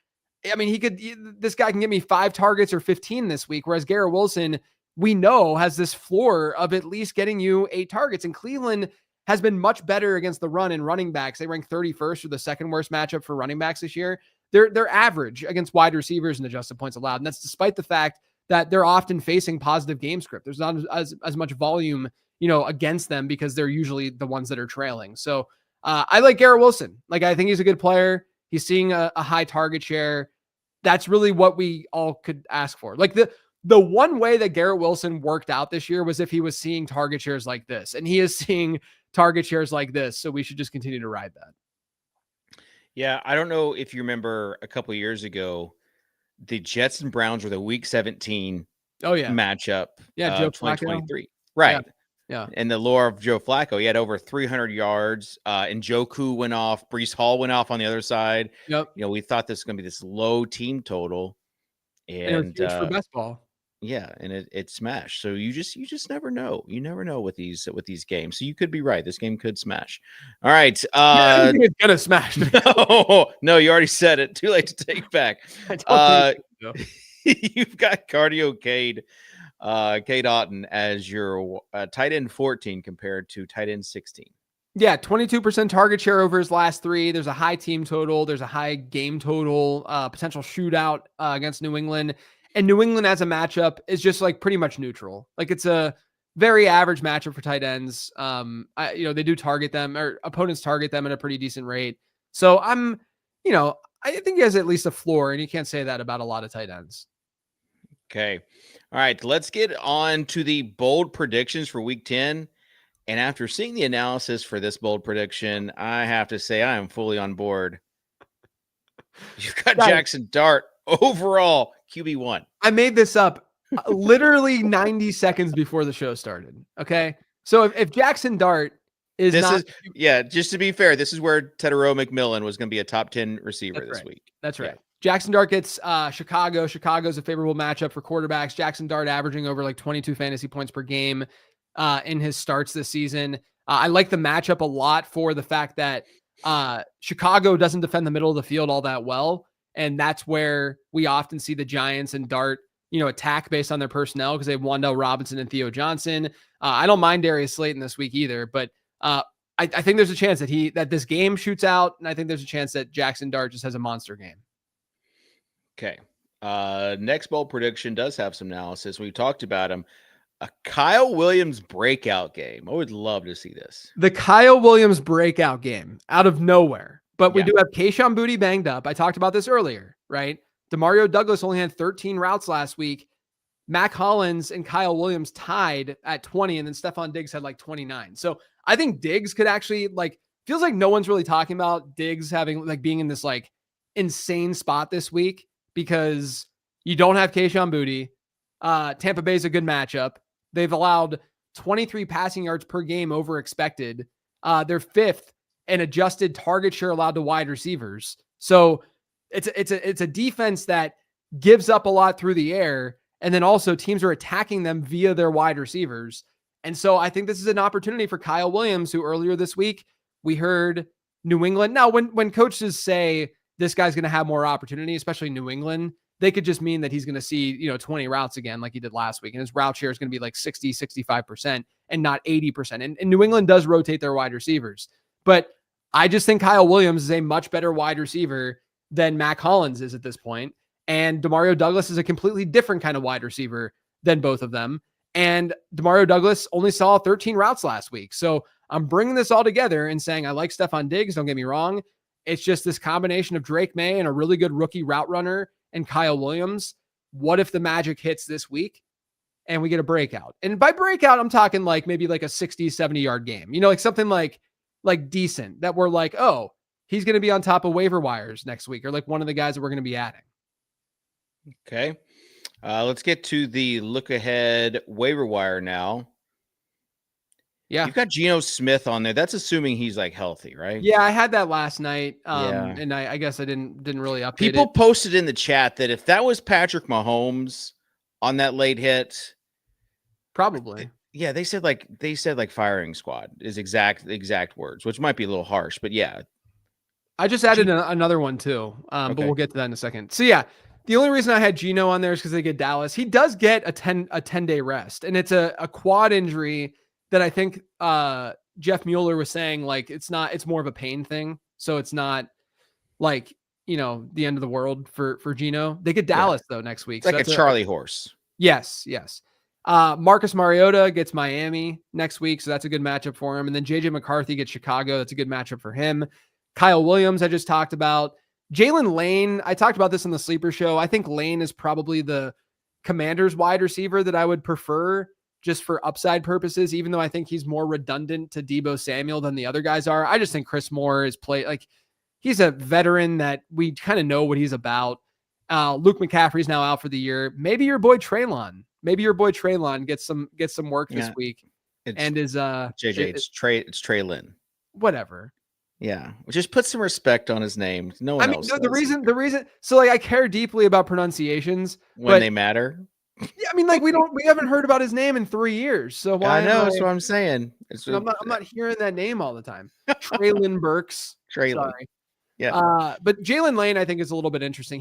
I mean, this guy can give me 5 targets or 15 this week. Whereas Garrett Wilson, we know, has this floor of at least getting you 8 targets. And Cleveland has been much better against the run and running backs. They rank 31st, or the second worst matchup for running backs this year. They're average against wide receivers and adjusted points allowed. And that's despite the fact that they're often facing positive game script. There's not as much volume, against them because they're usually the ones that are trailing. So I like Garrett Wilson. Like, I think he's a good player. He's seeing a high target share. That's really what we all could ask for. Like, the one way that Garrett Wilson worked out this year was if he was seeing target shares like this, and he is seeing target shares like this. So we should just continue to ride that. Yeah. I don't know if you remember a couple of years ago, the Jets and Browns were the week 17 matchup. Yeah. Joe 2023. Right. Yeah. And the lore of Joe Flacco, he had over 300 yards. And Njoku went off. Breece Hall went off on the other side. Yep. We thought this was going to be this low team total. And for best ball. Yeah, and it smashed. So you just never know. You never know with these games. So you could be right. This game could smash. All right. It's gonna smash. No, you already said it. Too late to take back. You've got Cardio Cade Otton as your tight end 14 compared to tight end 16. Yeah, 22% target share over his last 3. There's a high team total. There's a high game total, potential shootout against New England. And New England as a matchup is just like pretty much neutral. Like, it's a very average matchup for tight ends. They do target them, or opponents target them at a pretty decent rate. So I think he has at least a floor, and you can't say that about a lot of tight ends. Okay. All right. Let's get on to the bold predictions for week 10. And after seeing the analysis for this bold prediction, I have to say I am fully on board. You've got Jackson Dart overall QB1. I made this up literally 90 seconds before the show started. Okay. So if Jackson Dart is just to be fair, this is where Tedero McMillan was going to be a top 10 receiver this week. That's right. Yeah. Jackson Dart gets Chicago. Chicago's a favorable matchup for quarterbacks. Jackson Dart averaging over like 22 fantasy points per game in his starts this season. I like the matchup a lot for the fact that Chicago doesn't defend the middle of the field all that well. And that's where we often see the Giants and Dart, attack based on their personnel, because they have Wan'Dale Robinson and Theo Johnson. I don't mind Darius Slayton this week either, but I think there's a chance that this game shoots out, and I think there's a chance that Jackson Dart just has a monster game. Okay. Next bold prediction does have some analysis. We talked about him. A Kyle Williams breakout game. I would love to see this. The Kyle Williams breakout game out of nowhere. But we do have Kayshon Boutte banged up. I talked about this earlier, right? Demario Douglas only had 13 routes last week. Mac Hollins and Kyle Williams tied at 20, and then Stephon Diggs had like 29. So I think Diggs could actually, feels like no one's really talking about Diggs being in this insane spot this week, because you don't have Kayshon Boutte. Tampa Bay's a good matchup. They've allowed 23 passing yards per game over expected. They're 5th in adjusted target share allowed to wide receivers. So it's a defense that gives up a lot through the air, and then also teams are attacking them via their wide receivers. And so I think this is an opportunity for Kyle Williams, who earlier this week we heard New England. Now, when coaches say this guy's going to have more opportunity, especially New England, they could just mean that he's going to see, 20 routes again, like he did last week. And his route share is going to be like 60, 65% and not 80%. And New England does rotate their wide receivers. But I just think Kyle Williams is a much better wide receiver than Mac Hollins is at this point. And Demario Douglas is a completely different kind of wide receiver than both of them. And Demario Douglas only saw 13 routes last week. So I'm bringing this all together and saying I like Stephon Diggs, don't get me wrong. It's just this combination of Drake May and a really good rookie route runner and Kyle Williams. What if the magic hits this week and we get a breakout? And by breakout, I'm talking maybe a 60, 70 yard game, something like decent that we're like, oh, he's going to be on top of waiver wires next week, or one of the guys that we're going to be adding. Okay. Let's get to the look ahead waiver wire now. Yeah. You've got Geno Smith on there. That's assuming he's healthy, right? Yeah. I had that last night. And I guess I didn't really update People it. posted in the chat that if that was Patrick Mahomes on that late hit, probably. Yeah. They said firing squad is exact words, which might be a little harsh, but yeah. I just added another one too, but we'll get to that in a second. So yeah, the only reason I had Geno on there is because they get Dallas. He does get a 10-day rest, and it's a quad injury that I think Jeff Mueller was saying like it's more of a pain thing, so it's not like the end of the world for Geno. They get Dallas though next week. It's like a Charlie horse. Yes. Marcus Mariota gets Miami next week, so that's a good matchup for him. And then JJ McCarthy gets Chicago. That's a good matchup for him. Kyle Williams, I just talked about. Jalen Lane, I talked about this on the Sleeper Show. I think Lane is probably the Commanders wide receiver that I would prefer just for upside purposes, even though I think he's more redundant to Deebo Samuel than the other guys are. I just think Chris Moore is he's a veteran that we kind of know what he's about. Luke McCaffrey's now out for the year. Maybe your boy Treylon gets some work this week. It's Trey Lynn. Whatever. Yeah, just put some respect on his name. No one else. The reason. So I care deeply about pronunciations when they matter. Yeah, we haven't heard about his name in 3 years. So why? I know. That's what I'm saying. I'm not hearing that name all the time. Treylon Burks. Sorry. Yeah. But Jalen Lane, I think, is a little bit interesting.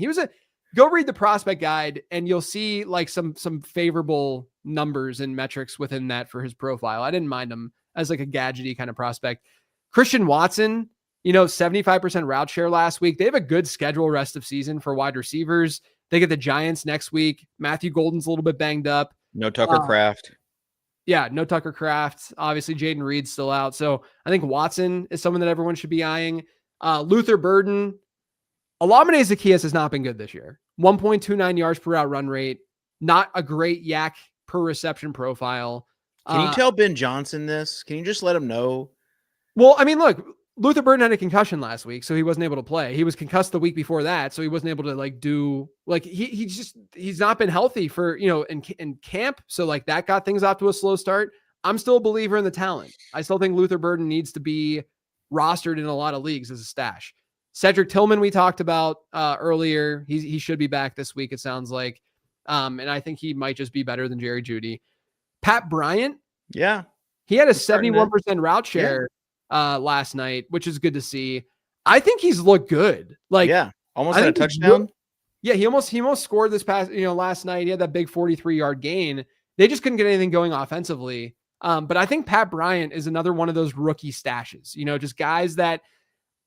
Go read the prospect guide and you'll see like some favorable numbers and metrics within that for his profile. I didn't mind him as like a gadgety kind of prospect. Christian Watson, 75% route share last week. They have a good schedule rest of season for wide receivers. They get the Giants next week. Matthew Golden's a little bit banged up. No Tucker Kraft. Yeah, no Tucker Kraft. Obviously, Jaden Reed's still out. So I think Watson is someone that everyone should be eyeing. Luther Burden. Olamide Zaccheaus has not been good this year. 1.29 yards per route run rate. Not a great yak per reception profile. Can you tell Ben Johnson this? Can you just let him know? Well, look, Luther Burden had a concussion last week, so he wasn't able to play. He was concussed the week before that, so he wasn't able to he's not been healthy for, in camp. So that got things off to a slow start. I'm still a believer in the talent. I still think Luther Burden needs to be rostered in a lot of leagues as a stash. Cedric Tillman, we talked about earlier. He should be back this week, it sounds like. And I think he might just be better than Jerry Jeudy. Pat Bryant. Yeah. He had a 71% route share last night, which is good to see. I think he's looked good. Almost had a touchdown. He almost scored this past, last night. He had that big 43-yard gain. They just couldn't get anything going offensively. But I think Pat Bryant is another one of those rookie stashes, just guys that,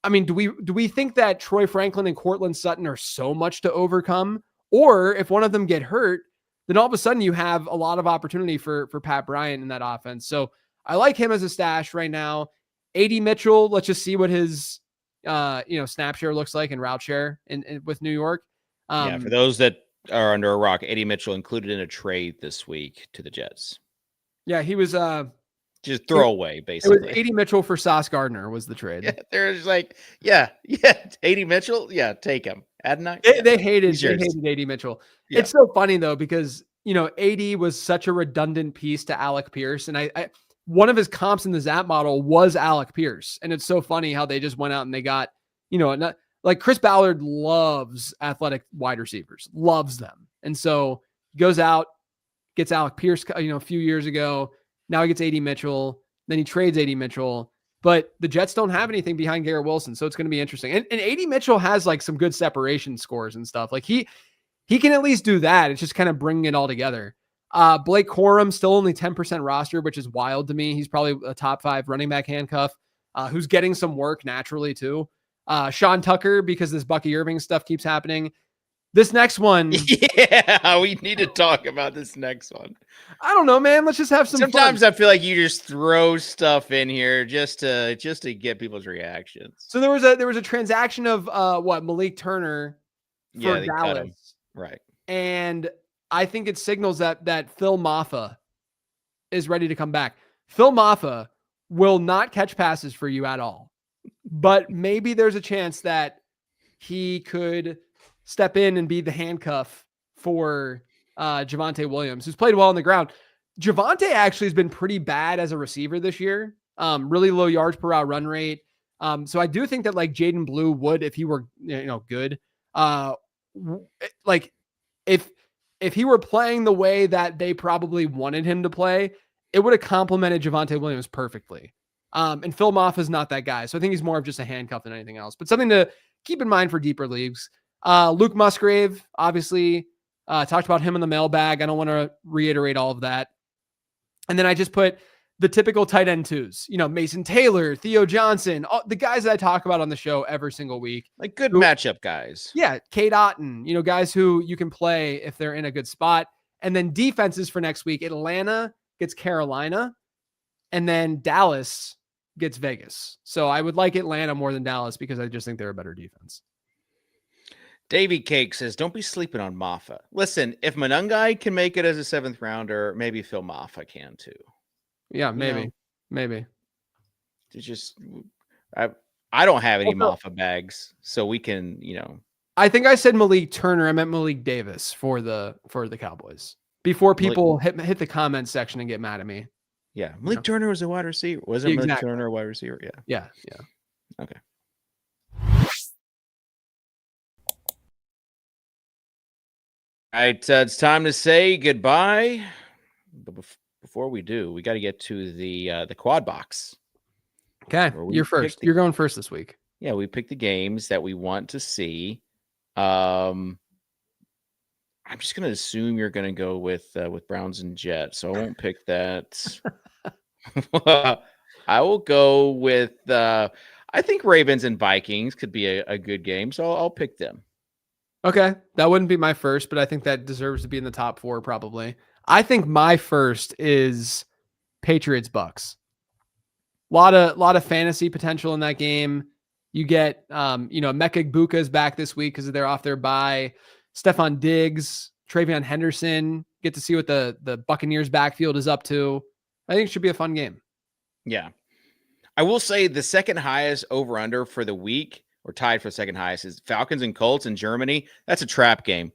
do we think that Troy Franklin and Cortland Sutton are so much to overcome? Or if one of them get hurt, then all of a sudden you have a lot of opportunity for Pat Bryant in that offense. So I like him as a stash right now. AD Mitchell, let's just see what his, snap share looks like and route share with New York. For those that are under a rock, AD Mitchell included in a trade this week to the Jets. Yeah, he was just throwaway, basically. It was AD Mitchell for Sauce Gardner was the trade. Yeah, they're just AD Mitchell, take him. They hated AD Mitchell. Yeah. It's so funny though, because AD was such a redundant piece to Alec Pierce. And I one of his comps in the Zap model was Alec Pierce. And it's so funny how they just went out and they got, like Chris Ballard loves athletic wide receivers, loves them. And so he goes out, gets Alec Pierce, a few years ago. Now he gets AD Mitchell. Then he trades AD Mitchell. But the Jets don't have anything behind Garrett Wilson. So it's going to be interesting. And AD Mitchell has some good separation scores and stuff. He can at least do that. It's just kind of bringing it all together. Blake Corum still only 10% roster, which is wild to me. He's probably a top 5 running back handcuff, who's getting some work naturally too. Sean Tucker, because this Bucky Irving stuff keeps happening. This next one. Yeah, we need to talk about this next one. I don't know, man. Let's just have some Sometimes fun. I feel like you just throw stuff in here just to get people's reactions. So there was a transaction of Malik Turner for Dallas. Right. And I think it signals that Phil Maffa is ready to come back. Phil Maffa will not catch passes for you at all. But maybe there's a chance that he could step in and be the handcuff for Javonte Williams, who's played well on the ground. Javonte actually has been pretty bad as a receiver this year. Really low yards per route run rate. So I do think that Jaden Blue would, if he were, good, if he were playing the way that they probably wanted him to play, it would have complemented Javonte Williams perfectly. And Phil Maffa is not that guy. So I think he's more of just a handcuff than anything else, but something to keep in mind for deeper leagues. Luke Musgrave, obviously, talked about him in the mailbag. I don't want to reiterate all of that. And then I just put the typical tight end twos, Mason Taylor, Theo Johnson, all the guys that I talk about on the show every single week. Like good matchup guys. Yeah. Kate Otten, guys who you can play if they're in a good spot. And then defenses for next week, Atlanta gets Carolina, and then Dallas gets Vegas. So I would like Atlanta more than Dallas because I just think they're a better defense. Davey Cake says, don't be sleeping on Maffa. Listen, if Manungai can make it as a 7th rounder, maybe Phil Maffa can too. Yeah, maybe. It's just, I don't have any Maffa bags, so we can, I think I said Malik Turner. I meant Malik Davis for the Cowboys before people hit the comment section and get mad at me. Yeah. Malik Turner was a wide receiver. Wasn't Malik Turner a wide receiver? Yeah. Okay. All right, it's time to say goodbye. But before we do, we got to get to the quad box. Okay, you're first. You're going first this week. Yeah, we picked the games that we want to see. I'm just going to assume you're going to go with Browns and Jets, so I won't pick that. I will go with I think Ravens and Vikings could be a good game, so I'll pick them. Okay, that wouldn't be my first, but I think that deserves to be in the top 4 probably. I think my first is Patriots Bucks. Lot of fantasy potential in that game. You get Mecca Igbukah is back this week because they're off their bye. Stephon Diggs, Travion Henderson. Get to see what the Buccaneers backfield is up to. I think it should be a fun game. Yeah. I will say the second highest over under for the week, or tied for second highest, is Falcons and Colts in Germany. That's a trap game.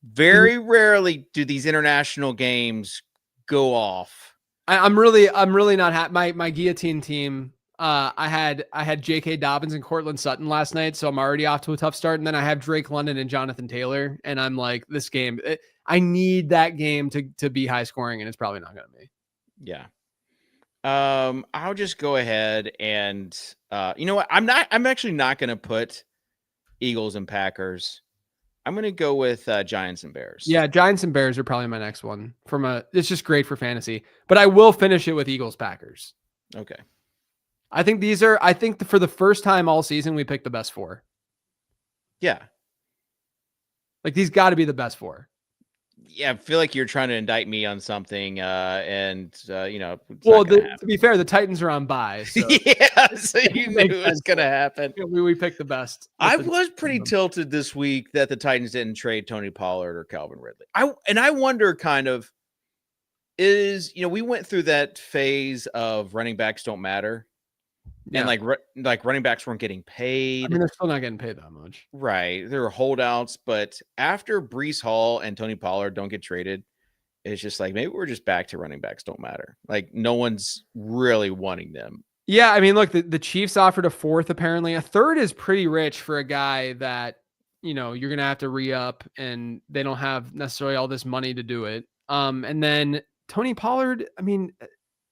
Very rarely do these international games go off. I'm really not happy. My guillotine team. I had J.K. Dobbins and Cortland Sutton last night, so I'm already off to a tough start. And then I have Drake London and Jonathan Taylor, and I'm like, this game, I need that game to be high scoring, and it's probably not going to be. Yeah. I'll just go ahead and you know what? I'm actually not going to put Eagles and Packers. I'm going to go with Giants and Bears. Yeah, Giants and Bears are probably my next one. It's just great for fantasy, but I will finish it with Eagles Packers. Okay. I think for the first time all season we picked the best 4. Yeah. Like these got to be the best 4. Yeah, I feel like you're trying to indict me on something, to be fair, the Titans are on bye. So yeah, so you knew it was going to happen. We picked the best. I was pretty tilted this week that the Titans didn't trade Tony Pollard or Calvin Ridley. I wonder kind of we went through that phase of running backs don't matter. Yeah. And like running backs weren't getting paid. I mean, they're still not getting paid that much. Right. There were holdouts, but after Breece Hall and Tony Pollard don't get traded, it's just like, maybe we're just back to running backs don't matter. Like no one's really wanting them. Yeah. I mean, look, the Chiefs offered a 4th, apparently. A 3rd is pretty rich for a guy that, you're going to have to re-up and they don't have necessarily all this money to do it. And then Tony Pollard, I mean,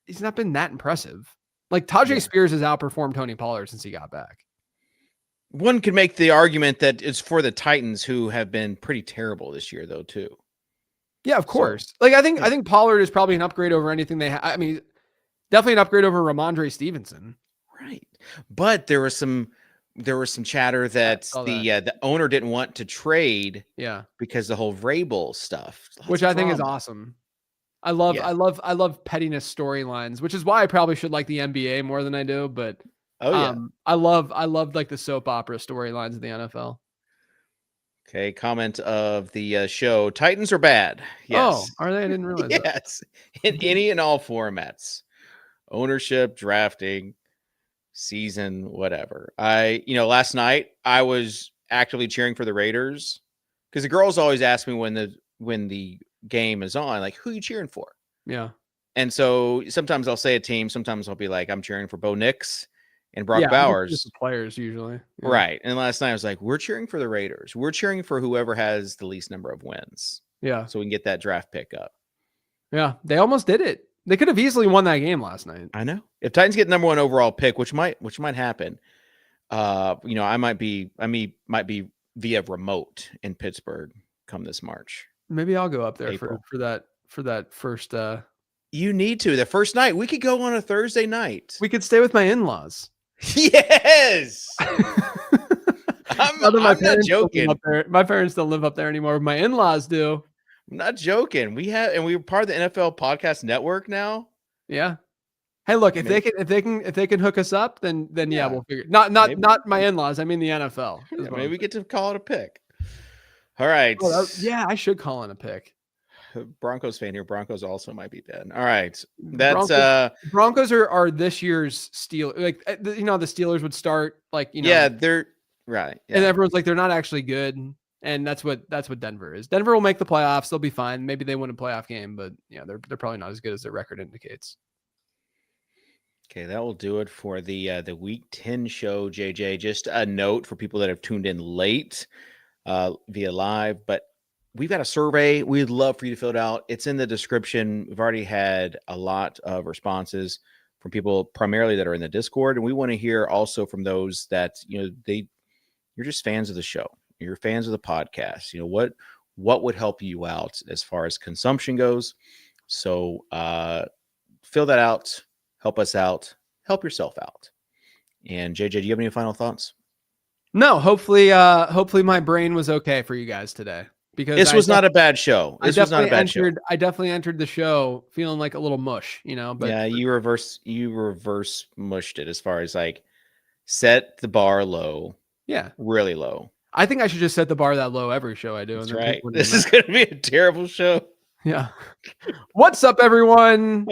he's not been that impressive. Like Tajay Spears has outperformed Tony Pollard since he got back. One could make the argument that it's for the Titans, who have been pretty terrible this year, though, too. Yeah, of course. So, I think Pollard is probably an upgrade over anything they have. I mean, definitely an upgrade over Ramondre Stevenson. Right, but there was some chatter that the owner didn't want to trade. Yeah, because the whole Vrabel stuff, which I think is awesome. I love pettiness storylines, which is why I probably should like the NBA more than I do. But I love like the soap opera storylines of the NFL. Okay, comment of the show: Titans are bad. Yes. Oh, are they? I didn't realize. Yes, in any and all formats, ownership, drafting, season, whatever. Last night I was actively cheering for the Raiders because the girls always ask me when the game is on, like, who are you cheering for? Yeah. And so sometimes I'll say a team, sometimes I'll be like, I'm cheering for Bo Nix and Brock Bowers. Just the players usually. Yeah. Right. And last night I was like, we're cheering for the Raiders. We're cheering for whoever has the least number of wins. Yeah. So we can get that draft pick up. Yeah. They almost did it. They could have easily won that game last night. I know. If Titans get number 1 overall pick, which might happen, I might be via remote in Pittsburgh come this March. Maybe I'll go up there April. for that first. You need to. The first night. We could go on a Thursday night. We could stay with my in-laws. Yes. I'm not joking. My parents don't live up there anymore. My in-laws do. I'm not joking. We're part of the NFL Podcast Network now. Yeah. Hey, look, if they can hook us up, then yeah, we'll figure. Not my in-laws. I mean the NFL. Yeah, maybe we get to call it a pick. All right. I should call in a pick. Broncos fan here. Broncos also might be dead. All right. Broncos are this year's Steelers. Like the Steelers would start they're right. Yeah. And everyone's like they're not actually good. And that's what Denver is. Denver will make the playoffs. They'll be fine. Maybe they win a playoff game, but they're probably not as good as their record indicates. Okay, that will do it for the Week 10 show, JJ. Just a note for people that have tuned in late via live, but we've got a survey. We'd love for you to fill it out. It's in the description. We've already had a lot of responses from people primarily that are in the Discord, and we want to hear also from those that you're just fans of the show. You're fans of the podcast. What would help you out as far as consumption goes? So fill that out. Help us out. Help yourself out. And JJ, do you have any final thoughts? No. Hopefully my brain was okay for you guys today because this was not a bad show. This was not a bad show. I definitely entered the show feeling like a little mush, But yeah, you reverse mushed it as far as like set the bar low. Yeah, really low. I think I should just set the bar that low every show I do. That's right. This is going to be a terrible show. Yeah. What's up, everyone?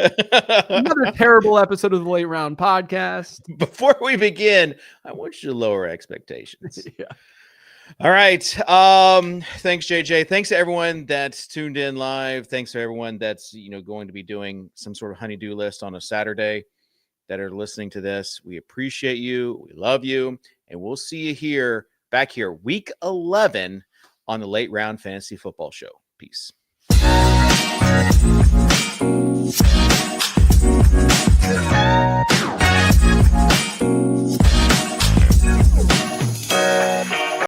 Another terrible episode of the Late Round Podcast. Before we begin, I want you to lower expectations. Yeah. All right. Thanks, JJ. Thanks to everyone that's tuned in live. Thanks to everyone that's going to be doing some sort of honey-do list on a Saturday that are listening to this. We appreciate you. We love you. And we'll see you back here, Week 11 on the Late Round Fantasy Football Show. Peace.